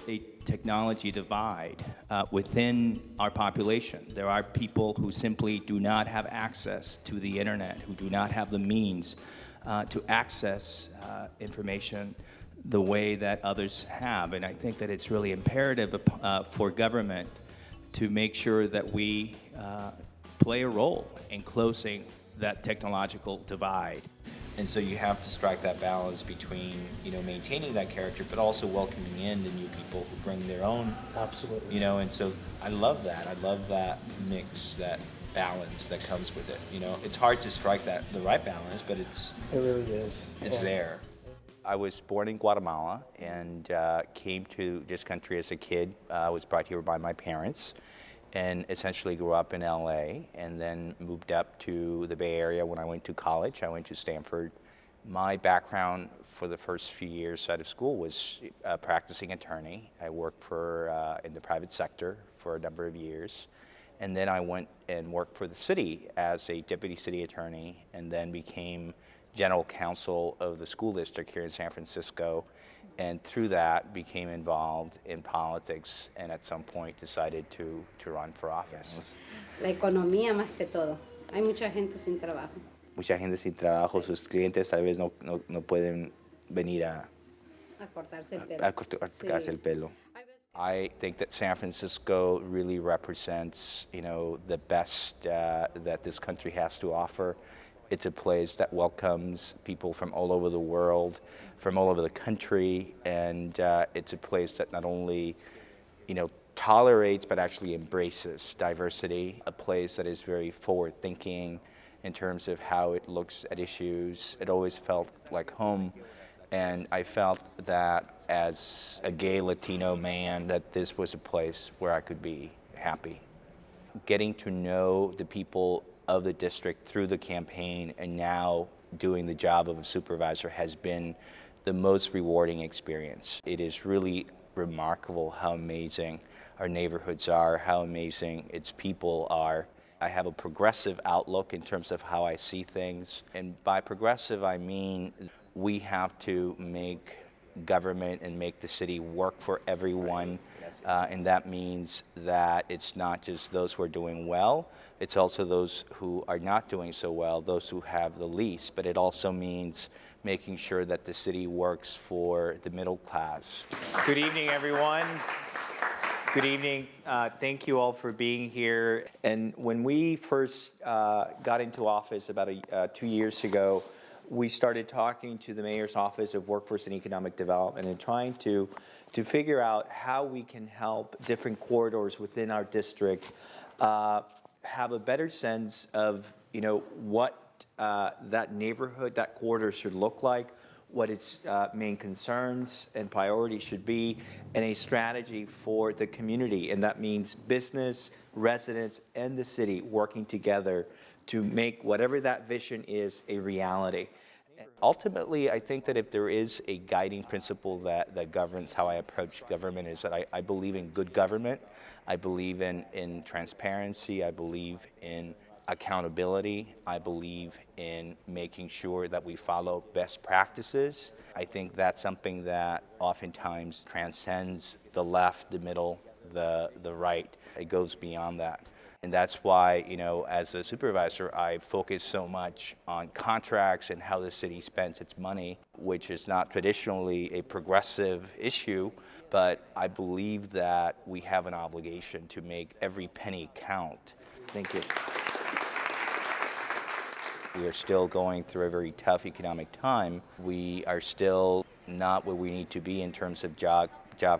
a technology divide within our population. There are people who simply do not have access to the internet, who do not have the means to access information the way that others have. And I think that it's really imperative for government to make sure that we play a role in closing that technological divide. And so you have to strike that balance between, maintaining that character, but also welcoming in the new people who bring their own. Absolutely. And so I love that. I love that mix, that balance that comes with it. It's hard to strike the right balance, but it really is. It's there. I was born in Guatemala and came to this country as a kid. I was brought here by my parents and essentially grew up in LA and then moved up to the Bay Area when I went to college. I went to Stanford. My background for the first few years out of school was a practicing attorney. I worked in the private sector for a number of years. And then I went and worked for the city as a deputy city attorney and then became general counsel of the school district here in San Francisco. And through that became involved in politics and at some point decided to run for office. La economía más que todo. Hay mucha gente sin trabajo. Mucha gente sin trabajo, sus clientes tal vez no pueden venir a cortarse el pelo. cortarse el pelo. I think that San Francisco really represents, the best that this country has to offer. It's a place that welcomes people from all over the world, from all over the country, and it's a place that not only, tolerates but actually embraces diversity, a place that is very forward-thinking in terms of how it looks at issues. It always felt like home, and I felt that as a gay Latino man that this was a place where I could be happy. Getting to know the people of the district through the campaign and now doing the job of a supervisor has been the most rewarding experience. It is really remarkable how amazing our neighborhoods are, how amazing its people are. I have a progressive outlook in terms of how I see things. And by progressive, I mean we have to make government and make the city work for everyone. And that means that it's not just those who are doing well, it's also those who are not doing so well, those who have the least. But it also means making sure that the city works for the middle class. Good evening, everyone. Good evening. Thank you all for being here. And when we first got into office about 2 years ago, we started talking to the Mayor's Office of Workforce and Economic Development and trying to figure out how we can help different corridors within our district have a better sense of, what that neighborhood, that corridor should look like, what its main concerns and priorities should be, and a strategy for the community. And that means business, residents, and the city working together to make whatever that vision is a reality. Ultimately, I think that if there is a guiding principle that governs how I approach government is that I believe in good government, I believe in transparency, I believe in accountability, I believe in making sure that we follow best practices. I think that's something that oftentimes transcends the left, the middle, the right. It goes beyond that. And that's why, as a supervisor, I focus so much on contracts and how the city spends its money, which is not traditionally a progressive issue, but I believe that we have an obligation to make every penny count. Thank you. We are still going through a very tough economic time. We are still not where we need to be in terms of job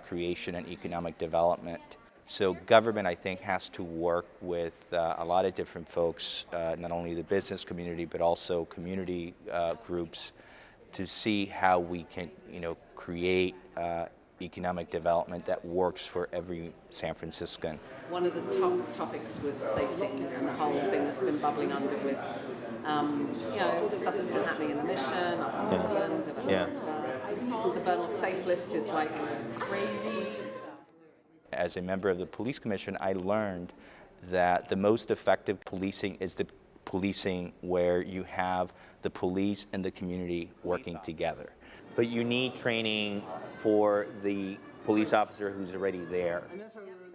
creation and economic development. So government, I think, has to work with a lot of different folks, not only the business community, but also community groups to see how we can, create economic development that works for every San Franciscan. One of the top topics was safety and the whole thing that's been bubbling under with, stuff that's been happening in the Mission, up in Portland. The Bernal Safe List is like crazy. As a member of the Police Commission, I learned that the most effective policing is the policing where you have the police and the community working together. But you need training for the police officer who's already there.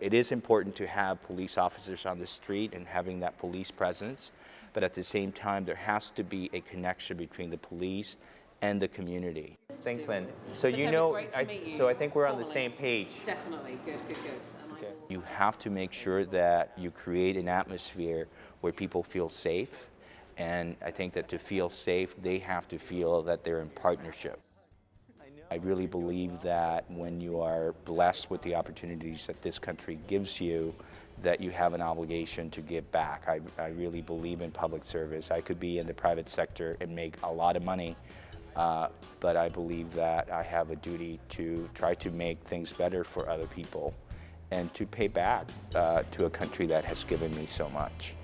It is important to have police officers on the street and having that police presence, but at the same time, there has to be a connection between the police and the community. Thanks, Lynn. So But you Toby, know, great to meet you so I think we're on the formally. same page. Definitely, good. And I will- You have to make sure that you create an atmosphere where people feel safe, and I think that to feel safe, they have to feel that they're in partnership. I really believe that when you are blessed with the opportunities that this country gives you, that you have an obligation to give back. I really believe in public service. I could be in the private sector and make a lot of money, but I believe that I have a duty to try to make things better for other people and to pay back to a country that has given me so much.